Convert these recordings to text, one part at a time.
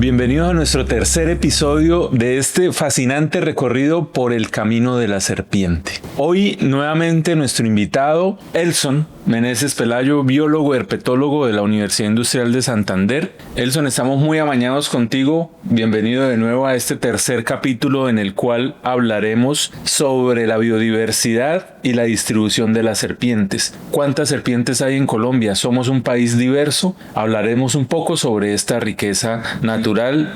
Bienvenidos a nuestro tercer episodio de este fascinante recorrido por el camino de la serpiente. Hoy nuevamente nuestro invitado, Elson Meneses Pelayo, biólogo herpetólogo de la Universidad Industrial de Santander. Elson, estamos muy amañados contigo. Bienvenido de nuevo a este tercer capítulo en el cual hablaremos sobre la biodiversidad y la distribución de las serpientes. ¿Cuántas serpientes hay en Colombia? Somos un país diverso. Hablaremos un poco sobre esta riqueza natural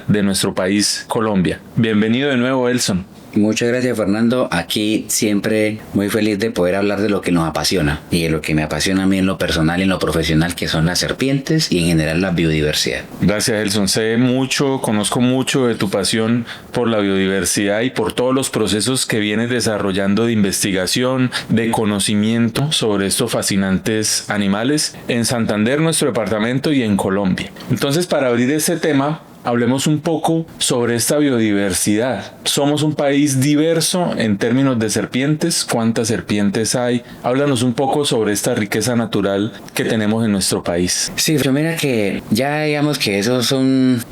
de nuestro país, Colombia. Bienvenido de nuevo, Elson. Muchas gracias, Fernando. Aquí siempre muy feliz de poder hablar de lo que nos apasiona y de lo que me apasiona a mí en lo personal y en lo profesional, que son las serpientes y en general la biodiversidad. Gracias, Elson. Sé mucho, conozco mucho de tu pasión por la biodiversidad y por todos los procesos que vienes desarrollando de investigación, de conocimiento sobre estos fascinantes animales en Santander, nuestro departamento, y en Colombia. Entonces, para abrir ese tema, hablemos un poco sobre esta biodiversidad. Somos un país diverso en términos de serpientes. ¿Cuántas serpientes hay? Háblanos un poco sobre esta riqueza natural que tenemos en nuestro país. Sí, pero mira que ya digamos que eso es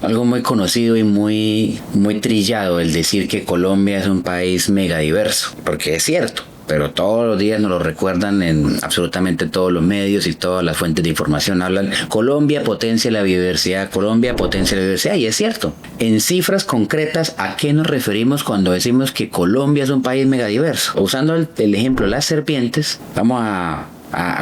algo muy conocido y muy trillado, el decir que Colombia es un país megadiverso, porque es cierto. Pero todos los días nos lo recuerdan en absolutamente todos los medios y todas las fuentes de información. Hablan: Colombia potencia la biodiversidad, Colombia potencia la biodiversidad. Y es cierto. En cifras concretas, ¿a qué nos referimos cuando decimos que Colombia es un país megadiverso? Usando el ejemplo de las serpientes, vamos a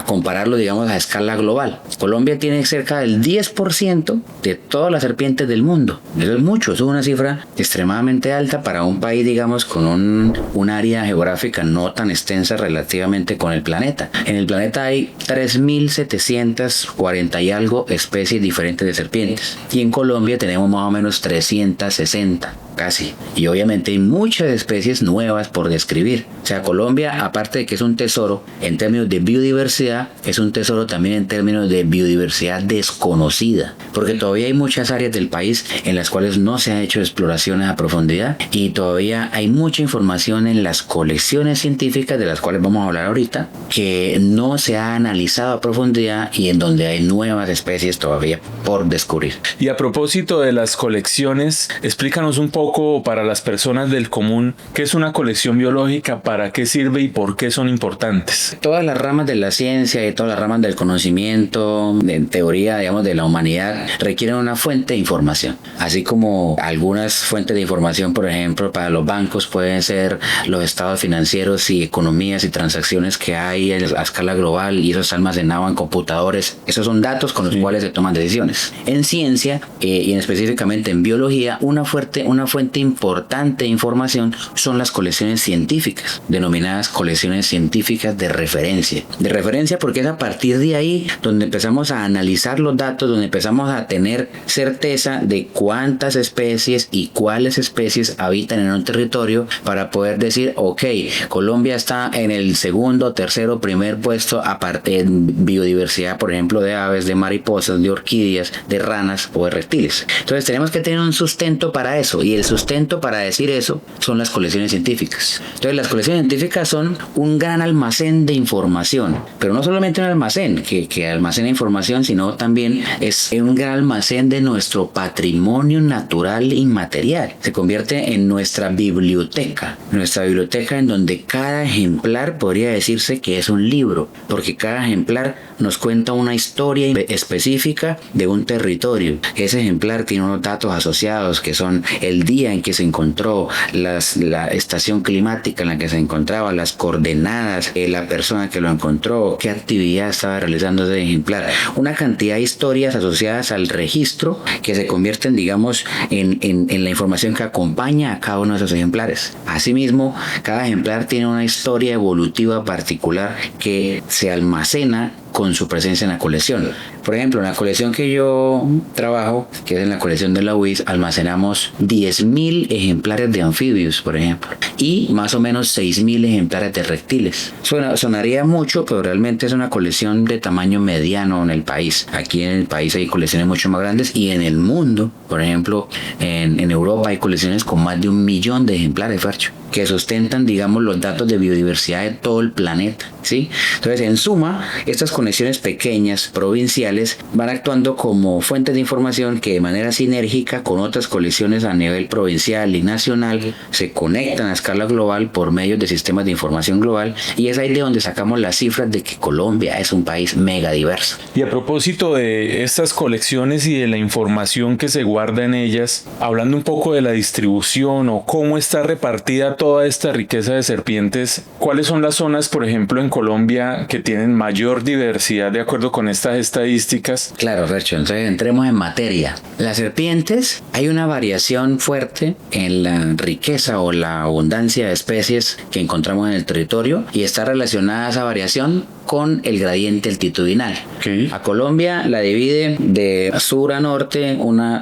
compararlo, digamos, a escala global. Colombia tiene cerca del 10% de todas las serpientes del mundo. Eso es mucho, eso es una cifra extremadamente alta para un país, digamos, con un área geográfica no tan extensa relativamente con el planeta. En el planeta hay 3.740 y algo especies diferentes de serpientes. Y en Colombia tenemos más o menos 360. Casi. Y obviamente hay muchas especies nuevas por describir. O sea, Colombia, aparte de que es un tesoro en términos de biodiversidad, es un tesoro también en términos de biodiversidad desconocida. Porque todavía hay muchas áreas del país en las cuales no se han hecho exploraciones a profundidad y todavía hay mucha información en las colecciones científicas, de las cuales vamos a hablar ahorita, que no se ha analizado a profundidad y en donde hay nuevas especies todavía por descubrir. Y a propósito de las colecciones, explícanos un poco para las personas del común qué es una colección biológica, para qué sirve y por qué son importantes. Todas las ramas de la ciencia y todas las ramas del conocimiento, en teoría, digamos, de la humanidad, requieren una fuente de información. Así como algunas fuentes de información, por ejemplo, para los bancos pueden ser los estados financieros y economías y transacciones que hay a escala global, y eso está almacenado en computadores. Esos son datos con los cuales se toman decisiones. En ciencia y específicamente en biología, una fuente importante de información son las colecciones científicas, denominadas colecciones científicas de referencia. De referencia porque es a partir de ahí donde empezamos a analizar los datos, donde empezamos a tener certeza de cuántas especies y cuáles especies habitan en un territorio, para poder decir: ok, Colombia está en el segundo, tercero, primer puesto aparte en biodiversidad, por ejemplo, de aves, de mariposas, de orquídeas, de ranas o de reptiles. Entonces tenemos que tener un sustento para eso, y el sustento para decir eso son las colecciones científicas. Entonces las colecciones científicas son un gran almacén de información, pero no solamente un almacén que almacena información, sino también es un gran almacén de nuestro patrimonio natural inmaterial. Se convierte en nuestra biblioteca en donde cada ejemplar podría decirse que es un libro, porque cada ejemplar nos cuenta una historia específica de un territorio. Ese ejemplar tiene unos datos asociados que son el día en que se encontró, la estación climática en la que se encontraba, las coordenadas, la persona que lo encontró, qué actividad estaba realizando ese ejemplar. Una cantidad de historias asociadas al registro que se convierten, digamos, en la información que acompaña a cada uno de esos ejemplares. Asimismo, cada ejemplar tiene una historia evolutiva particular que se almacena con su presencia en la colección. Por ejemplo, en la colección que yo trabajo, que es en la colección de la UIS, almacenamos 10.000 ejemplares de anfibios, por ejemplo, y más o menos 6.000 ejemplares de reptiles. Sonaría mucho, pero realmente es una colección de tamaño mediano en el país. Aquí en el país hay colecciones mucho más grandes, y en el mundo, por ejemplo, en Europa hay colecciones con más de 1 millón de ejemplares, Fercho. que sustentan, digamos, los datos de biodiversidad de todo el planeta, ¿sí? Entonces, en suma, estas conexiones pequeñas, provinciales, van actuando como fuentes de información que de manera sinérgica con otras colecciones a nivel provincial y nacional se conectan a escala global por medio de sistemas de información global, y es ahí de donde sacamos las cifras de que Colombia es un país mega diverso. Y a propósito de estas colecciones y de la información que se guarda en ellas, hablando un poco de la distribución o cómo está repartida toda esta riqueza de serpientes, ¿cuáles son las zonas, por ejemplo, en Colombia que tienen mayor diversidad de acuerdo con estas estadísticas? Claro, Fercho, entonces entremos en materia. Las serpientes, hay una variación fuerte en la riqueza o la abundancia de especies que encontramos en el territorio, y está relacionada esa variación con el gradiente altitudinal. Okay. A Colombia la divide de sur a norte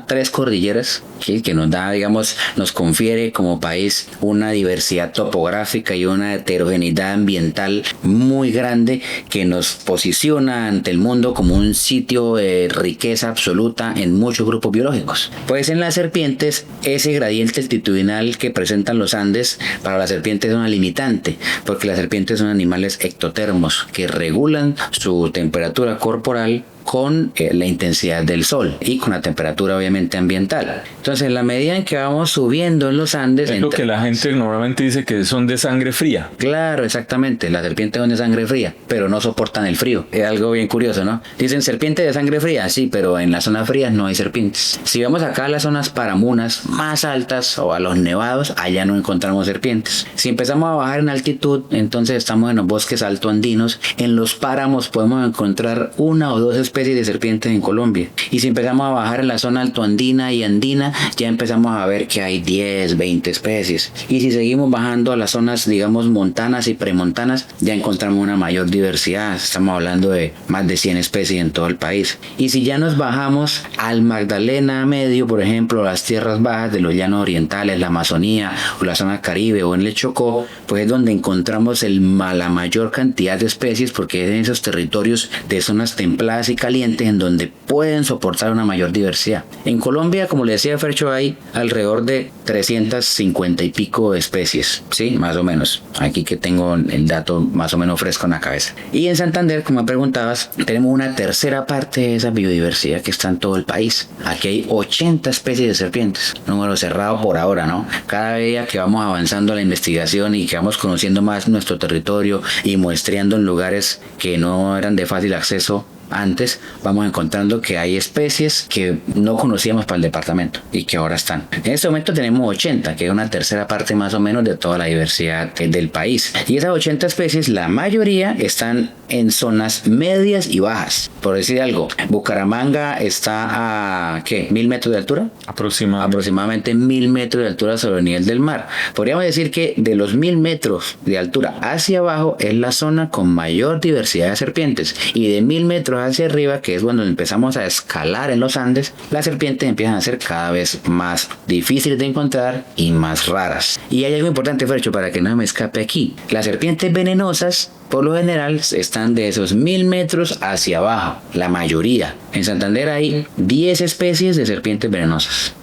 tres cordilleras, ¿sí?, que nos da, digamos, nos confiere como país una diversidad topográfica y una heterogeneidad ambiental muy grande que nos posiciona ante el mundo como un sitio de riqueza absoluta en muchos grupos biológicos. Pues en las serpientes, ese gradiente altitudinal que presentan los Andes para las serpientes es una limitante, porque las serpientes son animales ectotermos que regulan su temperatura corporal con la intensidad del sol y con la temperatura obviamente ambiental. Entonces, en la medida en que vamos subiendo en los Andes... Es lo que la gente normalmente dice que son de sangre fría. Claro, exactamente. Las serpientes son de sangre fría, pero no soportan el frío. Es algo bien curioso, ¿no? Dicen serpiente de sangre fría, sí, pero en las zonas frías no hay serpientes. Si vamos acá a las zonas paramunas más altas o a los nevados, allá no encontramos serpientes. Si empezamos a bajar en altitud, entonces estamos en los bosques altoandinos. En los páramos podemos encontrar una o dos especies de serpientes en Colombia. Y si empezamos a bajar en la zona altoandina y andina, ya empezamos a ver que hay 10, 20 especies. Y si seguimos bajando a las zonas, digamos, montanas y premontanas, ya encontramos una mayor diversidad. Estamos hablando de más de 100 especies en todo el país. Y si ya nos bajamos al Magdalena Medio, por ejemplo, las tierras bajas de los llanos orientales, la Amazonía o la zona Caribe o en el Chocó, pues es donde encontramos la mayor cantidad de especies, porque es en esos territorios de zonas templadas y calientes en donde pueden soportar una mayor diversidad. En Colombia, como le decía Fercho, hay alrededor de 350 y pico especies, ¿sí? Más o menos. Aquí que tengo el dato más o menos fresco en la cabeza. Y en Santander, como me preguntabas, tenemos una tercera parte de esa biodiversidad que está en todo el país. Aquí hay 80 especies de serpientes. Número cerrado por ahora, ¿no? Cada día que vamos avanzando la investigación y que vamos conociendo más nuestro territorio y muestreando en lugares que no eran de fácil acceso antes, vamos encontrando que hay especies que no conocíamos para el departamento y que ahora están. En este momento tenemos 80, que es una tercera parte más o menos de toda la diversidad del país. Y esas 80 especies, la mayoría están en zonas medias y bajas. Por decir algo, Bucaramanga está a, ¿qué? ¿1000 metros de altura? Aproximadamente 1000 metros de altura sobre el nivel del mar. Podríamos decir que de los 1000 metros de altura hacia abajo es la zona con mayor diversidad de serpientes, y de 1000 metros hacia arriba, que es cuando empezamos a escalar en los Andes, las serpientes empiezan a ser cada vez más difíciles de encontrar y más raras. Y hay algo importante, Fercho, para que no me escape aquí. Las serpientes venenosas, por lo general, están de esos 1000 metros hacia abajo, la mayoría. En Santander hay 10 especies de serpientes venenosas,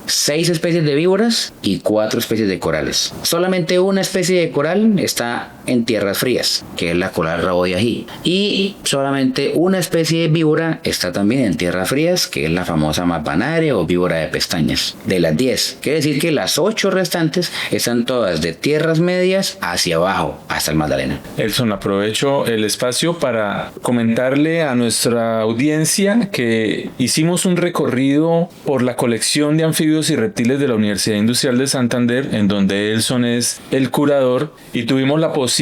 6 especies de víboras y 4 especies de corales. Solamente una especie de coral está en tierras frías, que es la coral rabo de ají. Y solamente una especie de víbora está también en tierras frías, que es la famosa mapanaria o víbora de pestañas. De las 10, quiere decir que las 8 restantes están todas de tierras medias hacia abajo, hasta el Magdalena. Elson, aprovecho el espacio para comentarle a nuestra audiencia que hicimos un recorrido por la colección de anfibios y reptiles de la Universidad Industrial de Santander, en donde Elson es el curador, y tuvimos la posibilidad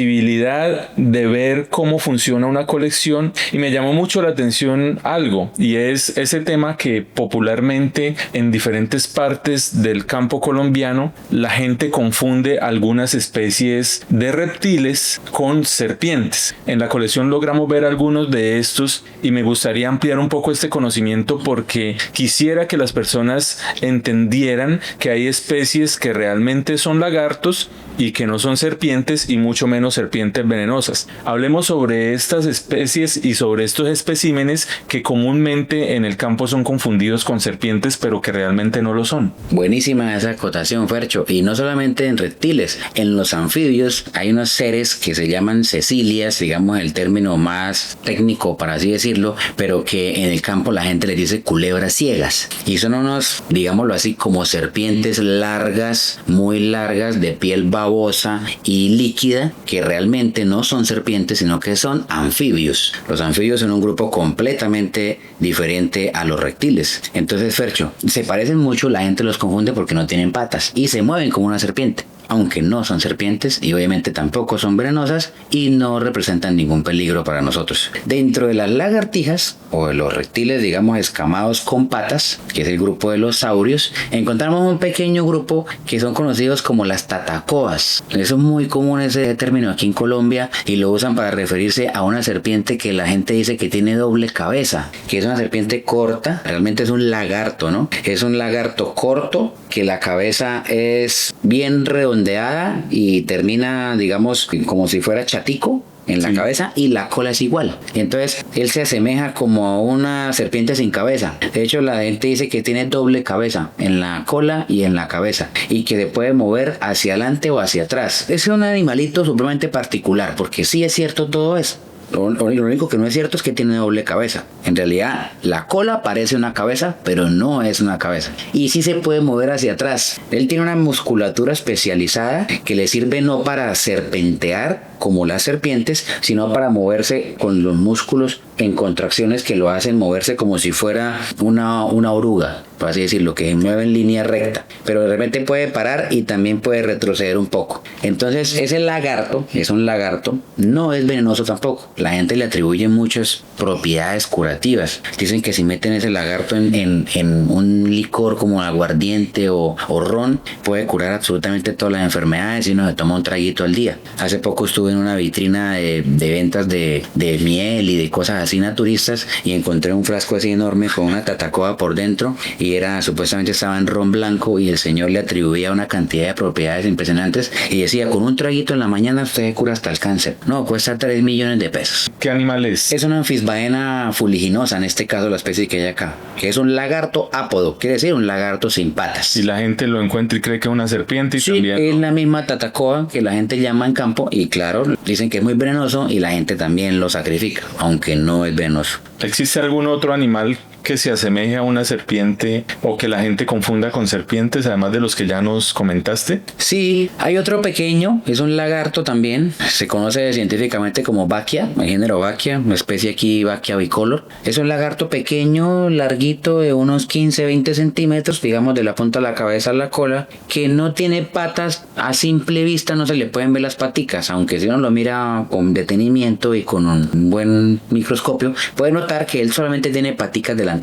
de ver cómo funciona una colección, y me llamó mucho la atención algo, y es ese tema que popularmente en diferentes partes del campo colombiano la gente confunde algunas especies de reptiles con serpientes. En la colección logramos ver algunos de estos y me gustaría ampliar un poco este conocimiento, porque quisiera que las personas entendieran que hay especies que realmente son lagartos y que no son serpientes y mucho menos serpientes venenosas. Hablemos sobre estas especies y sobre estos especímenes que comúnmente en el campo son confundidos con serpientes, pero que realmente no lo son. Buenísima esa acotación, Fercho. Y no solamente en reptiles, en los anfibios hay unos seres que se llaman cecilias, digamos el término más técnico para así decirlo, pero que en el campo la gente les dice culebras ciegas. Y son unos, digámoslo así, como serpientes largas, muy largas, de piel babosa y líquida, que realmente no son serpientes, sino que son anfibios. Los anfibios son un grupo completamente diferente a los reptiles. Entonces, Fercho, se parecen mucho, la gente los confunde porque no tienen patas y se mueven como una serpiente, aunque no son serpientes y obviamente tampoco son venenosas y no representan ningún peligro para nosotros. Dentro de las lagartijas o de los reptiles, digamos, escamados con patas, que es el grupo de los saurios, encontramos un pequeño grupo que son conocidos como las tatacoas. Eso es muy común ese término aquí en Colombia y lo usan para referirse a una serpiente que la gente dice que tiene doble cabeza, que es una serpiente corta, realmente es un lagarto, ¿no? Es un lagarto corto que la cabeza es bien redondeada y termina, digamos, como si fuera chatico en la cabeza, y la cola es igual. Entonces él se asemeja como a una serpiente sin cabeza. De hecho, la gente dice que tiene doble cabeza en la cola y en la cabeza, y que se puede mover hacia adelante o hacia atrás. Es un animalito supremamente particular, porque sí es cierto todo eso. Lo único que no es cierto es que tiene doble cabeza. En realidad, la cola parece una cabeza, pero no es una cabeza. Y sí se puede mover hacia atrás. Él tiene una musculatura especializada que le sirve no para serpentear como las serpientes, sino para moverse con los músculos en contracciones que lo hacen moverse como si fuera una oruga, por así decirlo, que se mueve en línea recta, pero de repente puede parar y también puede retroceder un poco. Entonces ese lagarto, es un lagarto, no es venenoso tampoco. La gente le atribuye muchas propiedades curativas. Dicen que si meten ese lagarto en un licor como aguardiente o ron, puede curar absolutamente todas las enfermedades y uno se toma un traguito al día. Hace poco estuve en una vitrina de ventas de miel y de cosas así naturistas y encontré un frasco así enorme con una tatacoa por dentro y supuestamente estaba en ron blanco y el señor le atribuía una cantidad de propiedades impresionantes y decía, con un traguito en la mañana usted cura hasta el cáncer. No, cuesta 3 millones de pesos. ¿Qué animal es? Es una anfisbaena fuliginosa, en este caso la especie que hay acá, que es un lagarto ápodo, quiere decir un lagarto sin patas. Y la gente lo encuentra y cree que es una serpiente y sí, también... es la misma tatacoa que la gente llama en campo y claro, dicen que es muy venenoso y la gente también lo sacrifica, aunque no es venenoso. ¿Existe algún otro animal que se asemeje a una serpiente o que la gente confunda con serpientes, además de los que ya nos comentaste? Sí, hay otro pequeño, es un lagarto también, se conoce científicamente como Bachia, el género Bachia, una especie aquí Bachia bicolor. Es un lagarto pequeño, larguito, de unos 15-20 centímetros, digamos de la punta de la cabeza a la cola, que no tiene patas. A simple vista no se le pueden ver las paticas, aunque si uno lo mira con detenimiento y con un buen microscopio, puede notar que él solamente tiene paticas delanteras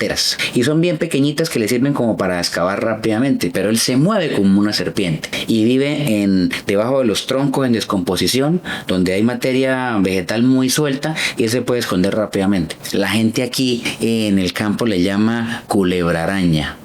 y son bien pequeñitas que le sirven como para excavar rápidamente, pero él se mueve como una serpiente y vive debajo de los troncos en descomposición, donde hay materia vegetal muy suelta y él se puede esconder rápidamente. La gente aquí en el campo le llama culebra araña.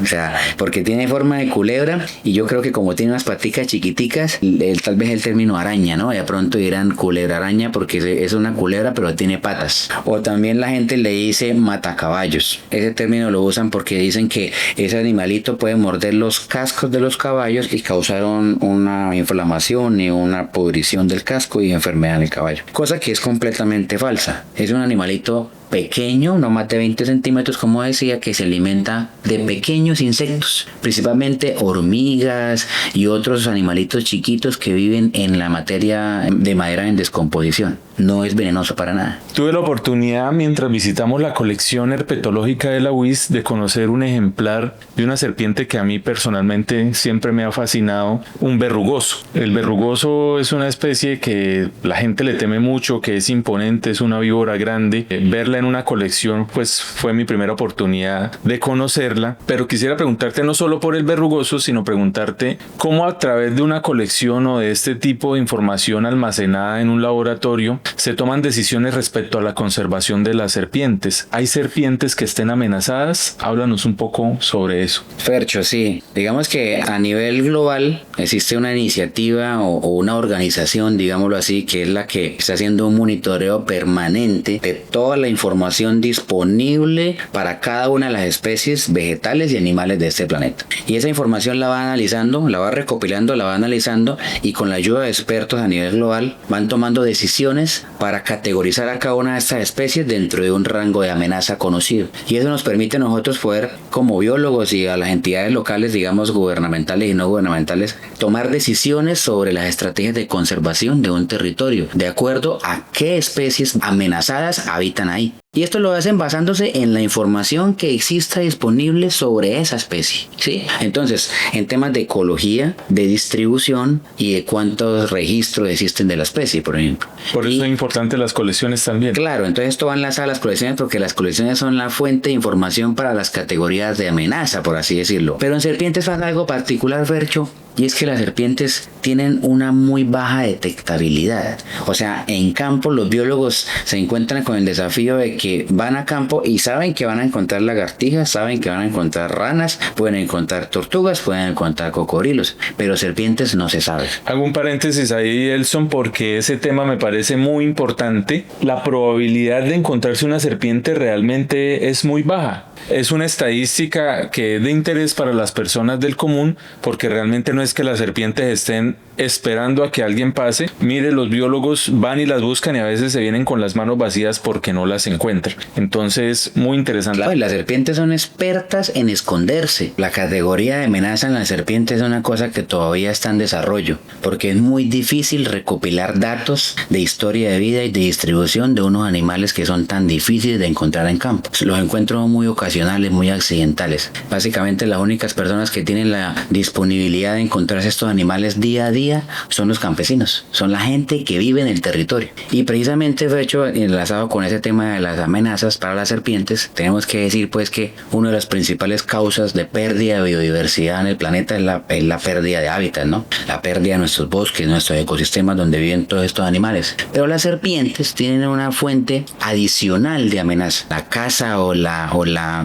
O sea, porque tiene forma de culebra y yo creo que como tiene unas paticas chiquiticas, tal vez el término araña, ¿no? Y de pronto dirán culebra araña porque es una culebra pero tiene patas. O también la gente le dice matacaballos. Ese término lo usan porque dicen que ese animalito puede morder los cascos de los caballos y causar una inflamación y una pudrición del casco y enfermedad en el caballo. Cosa que es completamente falsa. Es un animalito pequeño, no más de 20 centímetros, como decía, que se alimenta de pequeños insectos, principalmente hormigas y otros animalitos chiquitos que viven en la materia de madera en descomposición. No es venenoso para nada. Tuve la oportunidad, mientras visitamos la colección herpetológica de la UIS, de conocer un ejemplar de una serpiente que a mí personalmente siempre me ha fascinado, un verrugoso. El verrugoso es una especie que la gente le teme mucho, que es imponente, es una víbora grande. Verla en una colección pues fue mi primera oportunidad de conocerla, pero quisiera preguntarte no solo por el verrugoso, sino preguntarte cómo a través de una colección o de este tipo de información almacenada en un laboratorio se toman decisiones respecto a la conservación de las serpientes. ¿Hay serpientes que estén amenazadas? Háblanos un poco sobre eso. Fercho, sí. Digamos que a nivel global existe una iniciativa o una organización, digámoslo así, que es la que está haciendo un monitoreo permanente de toda la información disponible para cada una de las especies vegetales y animales de este planeta. Y esa información la va analizando, la va recopilando, la va analizando, y con la ayuda de expertos a nivel global van tomando decisiones para categorizar a cada una de estas especies dentro de un rango de amenaza conocido. Y eso nos permite a nosotros poder, como biólogos y a las entidades locales, digamos gubernamentales y no gubernamentales, tomar decisiones sobre las estrategias de conservación de un territorio, de acuerdo a qué especies amenazadas habitan ahí. Y esto lo hacen basándose en la información que exista disponible sobre esa especie, ¿sí? Entonces, en temas de ecología, de distribución y de cuántos registros existen de la especie, por ejemplo. Por eso es importante las colecciones también. Claro, entonces esto va enlazado a las colecciones porque las colecciones son la fuente de información para las categorías de amenaza, por así decirlo. Pero en serpientes pasa algo particular, Fercho, y es que las serpientes tienen una muy baja detectabilidad. O sea, en campo los biólogos se encuentran con el desafío de que van a campo y saben que van a encontrar lagartijas, saben que van a encontrar ranas, pueden encontrar tortugas, pueden encontrar cocodrilos, pero serpientes no se sabe. Hago un paréntesis ahí, Elson, porque ese tema me parece muy importante. La probabilidad de encontrarse una serpiente realmente es muy baja. Es una estadística que es de interés para las personas del común, porque realmente no es que las serpientes estén esperando a que alguien pase. Mire, los biólogos van y las buscan y a veces se vienen con las manos vacías porque no las encuentran. Entonces, muy interesante. Claro, y las serpientes son expertas en esconderse. La categoría de amenaza en las serpientes es una cosa que todavía está en desarrollo, porque es muy difícil recopilar datos de historia de vida y de distribución de unos animales que son tan difíciles de encontrar en campo. Los encuentros son muy ocasionales, muy accidentales. Básicamente las únicas personas que tienen la disponibilidad de encontrarse estos animales día a día son los campesinos, son la gente que vive en el territorio. Y precisamente, de hecho, enlazado con ese tema de las amenazas para las serpientes, tenemos que decir pues que una de las principales causas de pérdida de biodiversidad en el planeta es la pérdida de hábitat, ¿no? La pérdida de nuestros bosques, nuestros ecosistemas donde viven todos estos animales. Pero las serpientes tienen una fuente adicional de amenaza, la caza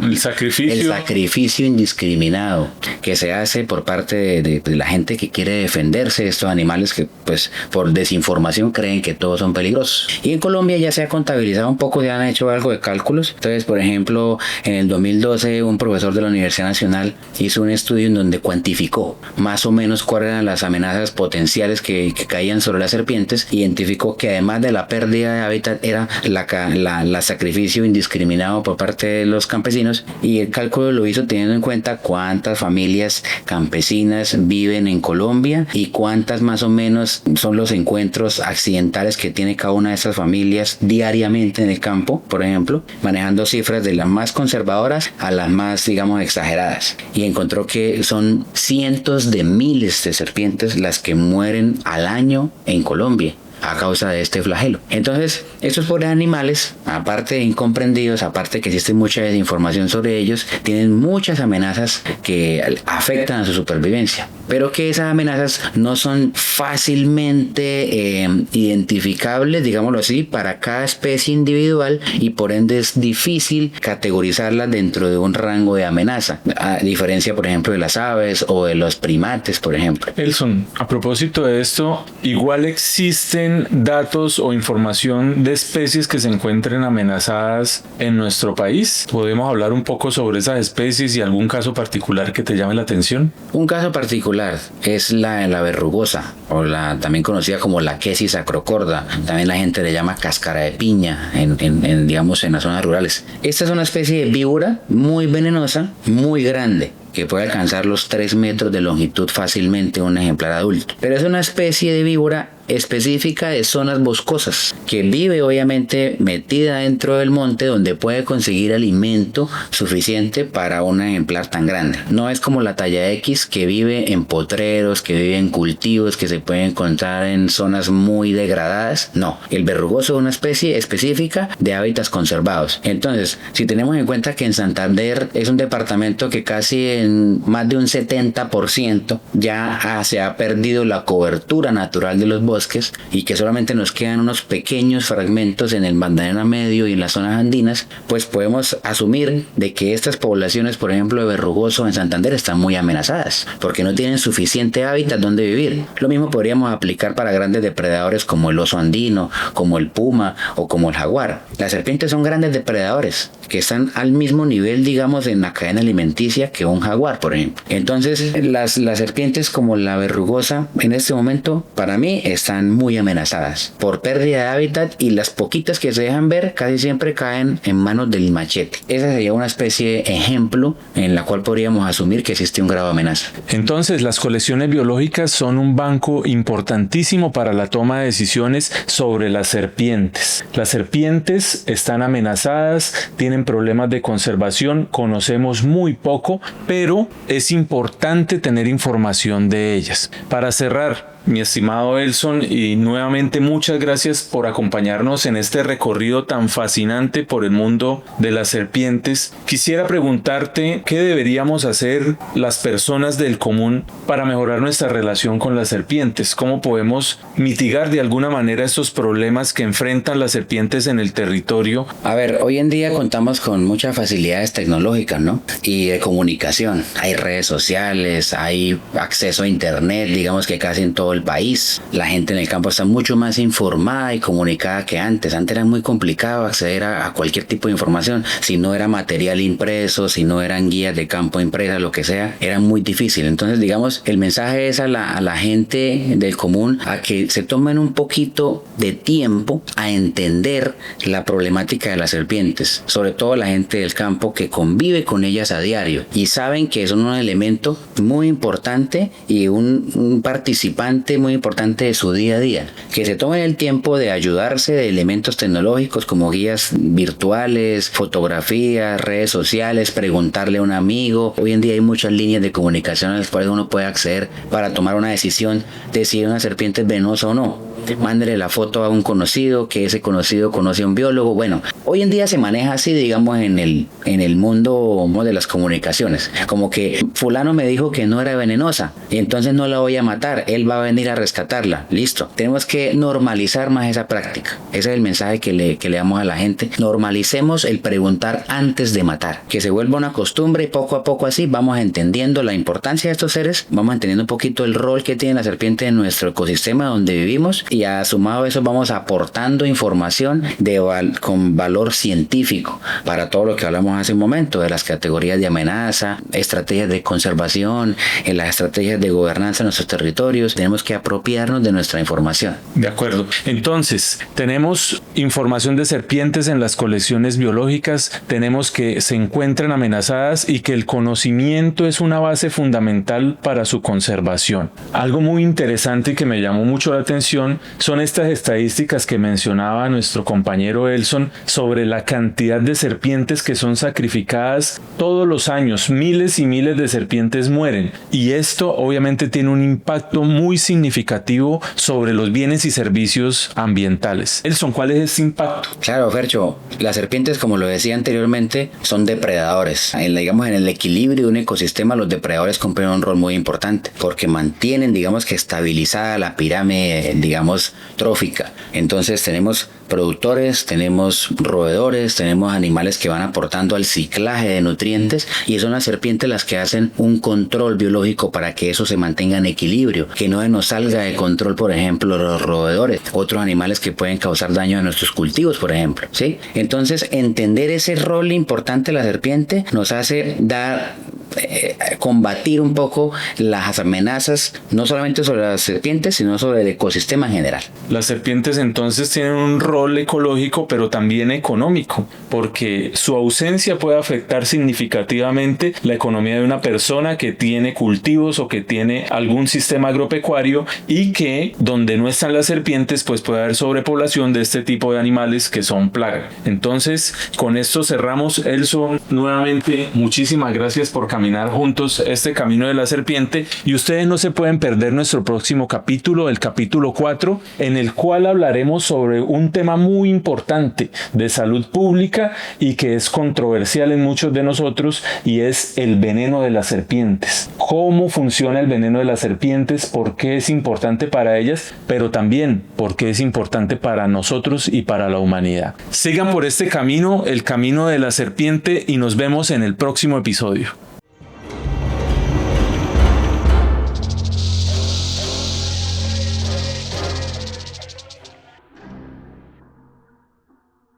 el sacrificio indiscriminado que se hace por parte de la gente que quiere defenderse de estos animales que pues por desinformación creen que todos son peligrosos. Y en Colombia ya se ha contabilizado un poco, ya han hecho algo de cálculos. Entonces, por ejemplo, en el 2012 un profesor de la Universidad Nacional hizo un estudio en donde cuantificó más o menos cuáles eran las amenazas potenciales que caían sobre las serpientes. Identificó que además de la pérdida de hábitat era la sacrificio indiscriminado por parte de los campesinos, y el cálculo lo hizo teniendo en cuenta cuántas familias campesinas viven en Colombia y cuántas más o menos son los encuentros accidentales que tiene cada una de esas familias diariamente en el campo, por ejemplo, manejando cifras de las más conservadoras a las más, digamos, exageradas, y encontró que son cientos de miles de serpientes las que mueren al año en Colombia a causa de este flagelo. Entonces, estos pobres animales, aparte de incomprendidos, aparte de que existe mucha desinformación sobre ellos, tienen muchas amenazas que afectan a su supervivencia, pero que esas amenazas no son fácilmente identificables, digámoslo así, para cada especie individual, y por ende es difícil categorizarlas dentro de un rango de amenaza, a diferencia, por ejemplo, de las aves o de los primates, por ejemplo. Elson, a propósito de esto, igual existen datos o información de especies que se encuentren amenazadas en nuestro país. ¿Podemos hablar un poco sobre esas especies y algún caso particular que te llame la atención? Un caso particular es la verrugosa, o también conocida como la Quesis acrocorda. También la gente le llama cáscara de piña digamos en las zonas rurales. Esta es una especie de víbora muy venenosa, muy grande, que puede alcanzar los 3 metros de longitud fácilmente un ejemplar adulto. Pero es una especie de víbora específica de zonas boscosas, que vive obviamente metida dentro del monte, donde puede conseguir alimento suficiente para un ejemplar tan grande. No es como la talla X, que vive en potreros, que vive en cultivos, que se puede encontrar en zonas muy degradadas. No, el verrugoso es una especie específica de hábitats conservados. Entonces, si tenemos en cuenta que en Santander es un departamento que casi en más de un 70% ya se ha perdido la cobertura natural de los bosques y que solamente nos quedan unos pequeños fragmentos en el Magdalena Medio y en las zonas andinas, pues podemos asumir de que estas poblaciones, por ejemplo, de verrugoso en Santander, están muy amenazadas porque no tienen suficiente hábitat donde vivir. Lo mismo podríamos aplicar para grandes depredadores como el oso andino, como el puma o como el jaguar. Las serpientes son grandes depredadores que están al mismo nivel, digamos, en la cadena alimenticia que un jaguar, por ejemplo. Entonces, las serpientes como la verrugosa, en este momento, para mí, están muy amenazadas por pérdida de hábitat, y las poquitas que se dejan ver casi siempre caen en manos del machete. Esa sería una especie ejemplo en la cual podríamos asumir que existe un grado de amenaza. Entonces, las colecciones biológicas son un banco importantísimo para la toma de decisiones sobre las serpientes. Las serpientes están amenazadas, tienen problemas de conservación, conocemos muy poco, pero es importante tener información de ellas. Para cerrar, mi estimado Elson, y nuevamente muchas gracias por acompañarnos en este recorrido tan fascinante por el mundo de las serpientes. Quisiera preguntarte qué deberíamos hacer las personas del común para mejorar nuestra relación con las serpientes. ¿Cómo podemos mitigar de alguna manera estos problemas que enfrentan las serpientes en el territorio? A ver, hoy en día contamos con muchas facilidades tecnológicas, ¿no? Y de comunicación. Hay redes sociales, hay acceso a internet, digamos que casi en todo el país. La gente en el campo está mucho más informada y comunicada que antes. Antes era muy complicado acceder a cualquier tipo de información. Si no era material impreso, si no eran guías de campo impresas, lo que sea, era muy difícil. Entonces, digamos, el mensaje es a la gente del común a que se tomen un poquito de tiempo a entender la problemática de las serpientes, sobre todo la gente del campo que convive con ellas a diario y saben que son un elemento muy importante y un participante muy importante de su día a día, que se tomen el tiempo de ayudarse de elementos tecnológicos como guías virtuales, fotografías, redes sociales, preguntarle a un amigo. Hoy en día hay muchas líneas de comunicación a las cuales uno puede acceder para tomar una decisión de si una serpiente es venenosa o no. Mándele la foto a un conocido, que ese conocido conoce a un biólogo. Bueno, hoy en día se maneja así, digamos, en el mundo de las comunicaciones. Como que fulano me dijo que no era venenosa y entonces no la voy a matar, él va a venir a rescatarla. Listo. Tenemos que normalizar más esa práctica. Ese es el mensaje que le damos a la gente. Normalicemos el preguntar antes de matar. Que se vuelva una costumbre y poco a poco así vamos entendiendo la importancia de estos seres, vamos entendiendo un poquito el rol que tiene la serpiente en nuestro ecosistema donde vivimos, y sumado a eso vamos aportando información con valor científico para todo lo que hablamos hace un momento de las categorías de amenaza, estrategias de conservación, en las estrategias de gobernanza en nuestros territorios. Tenemos que apropiarnos de nuestra información. De acuerdo. Entonces, tenemos información de serpientes en las colecciones biológicas, tenemos que se encuentran amenazadas y que el conocimiento es una base fundamental para su conservación. Algo muy interesante que me llamó mucho la atención son estas estadísticas que mencionaba nuestro compañero Elson sobre la cantidad de serpientes que son sacrificadas todos los años. Miles y miles de serpientes mueren, y esto obviamente tiene un impacto muy significativo sobre los bienes y servicios ambientales. Elson, ¿cuál es ese impacto? Claro, Fercho, las serpientes, como lo decía anteriormente, son depredadores. En el equilibrio de un ecosistema, los depredadores cumplen un rol muy importante porque mantienen, digamos, que estabilizada la pirámide, digamos, trófica. Entonces tenemos productores, tenemos roedores, tenemos animales que van aportando al ciclaje de nutrientes, y son las serpientes las que hacen un control biológico para que eso se mantenga en equilibrio, que no nos salga de control, por ejemplo, los roedores, otros animales que pueden causar daño a nuestros cultivos, por ejemplo, ¿sí? Entonces, entender ese rol importante de la serpiente nos hace combatir un poco las amenazas, no solamente sobre las serpientes, sino sobre el ecosistema en general. Las serpientes entonces tienen un rol ecológico, pero también económico, porque su ausencia puede afectar significativamente la economía de una persona que tiene cultivos o que tiene algún sistema agropecuario, y que donde no están las serpientes pues puede haber sobrepoblación de este tipo de animales que son plaga. Entonces, con esto cerramos. Elson, nuevamente muchísimas gracias por caminar juntos este camino de la serpiente, y ustedes no se pueden perder nuestro próximo capítulo, el capítulo 4, en el cual hablaremos sobre un tema muy importante de salud pública y que es controversial en muchos de nosotros, y es el veneno de las serpientes. Cómo funciona el veneno de las serpientes, por qué es importante para ellas, pero también por qué es importante para nosotros y para la humanidad. Sigan por este camino, el camino de la serpiente, y nos vemos en el próximo episodio.